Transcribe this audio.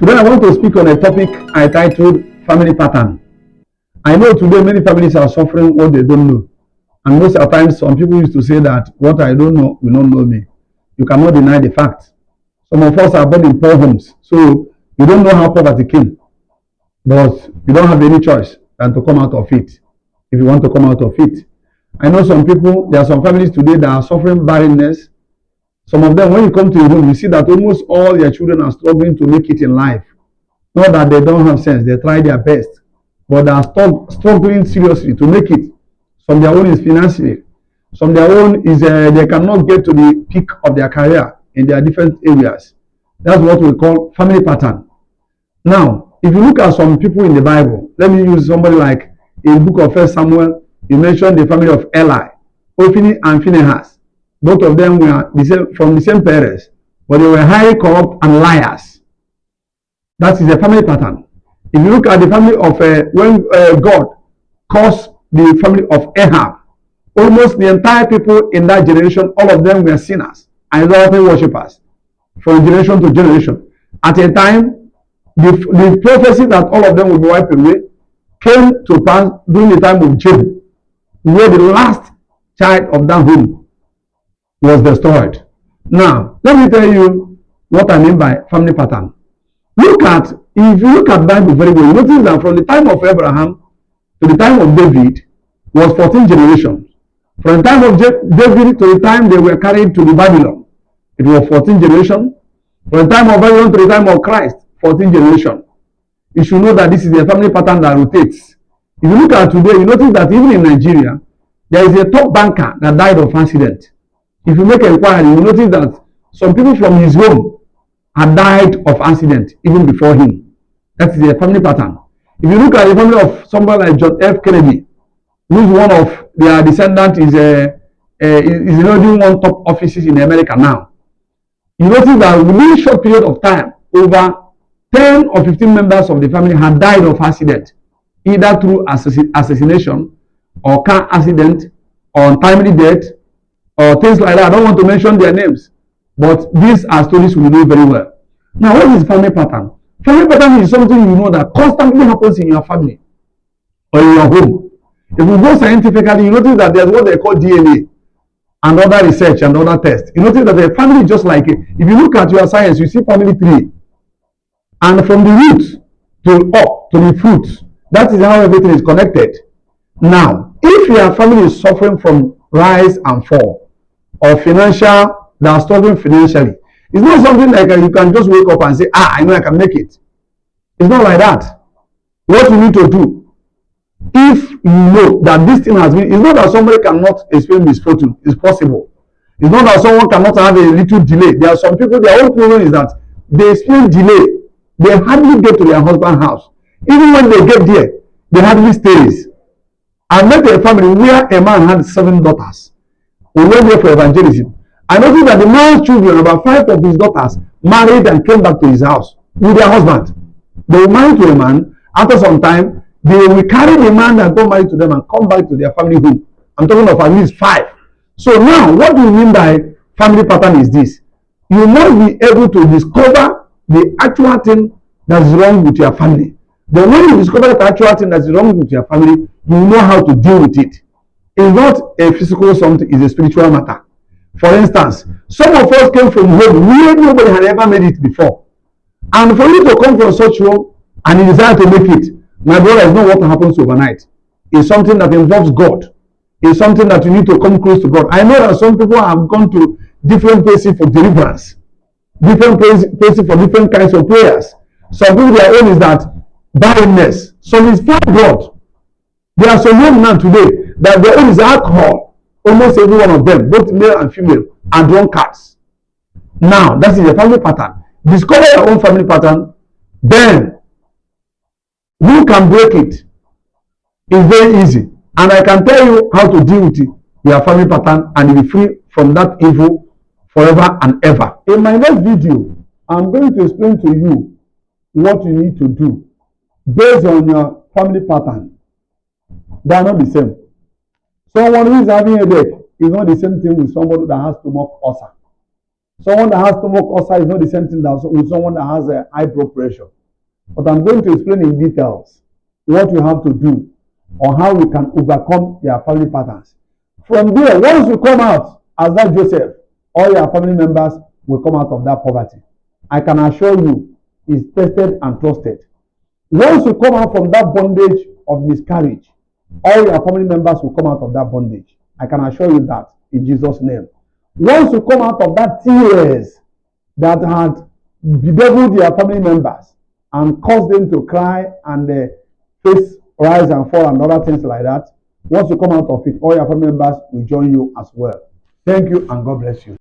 Today I want to speak on a topic I titled family pattern. I know today many families are suffering what they don't know. And most of the times some people used to say that what I don't know will not know me. You cannot deny the fact. Some of us are born in poor homes. So you don't know how poverty came. But you don't have any choice than to come out of it if you want to come out of it. I know some people, there are some families today that are suffering barrenness. Some of them, when you come to a home, you see that almost all their children are struggling to make it in life. Not that they don't have sense, they try their best, but they are struggling seriously to make it. Some their own is financially, some their own is they cannot get to the peak of their career in their different areas. That's what we call family pattern. Now, if you look at some people in the Bible, let me use somebody like in the book of First Samuel, you mentioned the family of Eli, Ophni and Phinehas. Both of them were from the same parents, but they were highly corrupt and liars. That is a family pattern. If you look at the family of when God caused the family of Ahab, almost the entire people in that generation, all of them were sinners, idolatry worshippers, from generation to generation. At a time, the prophecy that all of them will be wiped away came to pass during the time of Job, where the last child of that home was destroyed. Now, let me tell you what I mean by family pattern. If you look at the Bible very well, you notice that from the time of Abraham to the time of David was 14 generations. From the time of David to the time they were carried to the Babylon, it was 14 generations. From the time of Babylon to the time of Christ, 14 generations. You should know that this is a family pattern that rotates. If you look at today, you notice that even in Nigeria, there is a top banker that died of accident. If you make an inquiry, you notice that some people from his home had died of accident even before him. That is a family pattern. If you look at the family of somebody like John F. Kennedy, who is one of their descendants, is holding one top offices in America now. You notice that within a short period of time, over 10 or 15 members of the family had died of accident, either through assassination or car accident or untimely death or things like that. I don't want to mention their names, but these are stories we know very well. Now, what is family pattern? Family pattern is something you know that constantly happens in your family or in your home. If we go scientifically, you notice that there's what they call DNA and other research and other tests. You notice that the family is just like it. If you look at your science, you see family tree. And from the roots to up to the fruits, that is how everything is connected. Now, if your family is suffering from rise and fall or financial, they are struggling financially, it's not something like you can just wake up and say, I know I can make it. It's not like that. What you need to do, if you know that this thing has been, it's not that somebody cannot experience misfortune. It's possible. It's not that someone cannot have a little delay. There are some people, their own problem is that they experience delay. They hardly get to their husband's house. Even when they get there, they hardly stays. I met a family where a man had 7 daughters. We went there for evangelism. I noticed that the man's children, about 5 of his daughters, married and came back to his house with their husband. They were married to a man. After some time, they will carry the man that got married to them and come back to their family home. I'm talking of at least 5. So now, what do you mean by family pattern is this? You must be able to discover the actual thing that is wrong with your family. Then when you discover the actual thing that is wrong with your family, you know how to deal with it. It's not a physical something, it's a spiritual matter. For instance, some of us came from home where nobody had ever made it before. And for you to come from such home and you desire to make it, my brother, is not what happens overnight. It's something that involves God. It's something that you need to come close to God. I know that some people have gone to different places for deliverance, different places for different kinds of prayers. Some people, their own is that barrenness. Some is for God. There are some young men today that their own is alcohol. Almost every one of them, both male and female, are drunkards. Now, that is a family pattern. Discover your own family pattern, then who can break it? It's very easy. And I can tell you how to deal with it, your family pattern, and you'll be free from that evil forever and ever. In my next video, I'm going to explain to you what you need to do based on your family pattern. They are not the same. Someone who is having a headache is not the same thing with somebody that has stomach ulcer. Someone that has stomach ulcer is not the same thing as with someone that has a high blood pressure. But I'm going to explain in details what you have to do or how you can overcome your family patterns. From there, once you come out as that Joseph, all your family members will come out of that poverty. I can assure you, it's tested and trusted. Once you come out from that bondage of miscarriage, all your family members will come out of that bondage. I can assure you that in Jesus' name. Once you come out of that tears that had bedeviled your family members and caused them to cry and face rise and fall and other things like that, once you come out of it, all your family members will join you as well. Thank you and God bless you.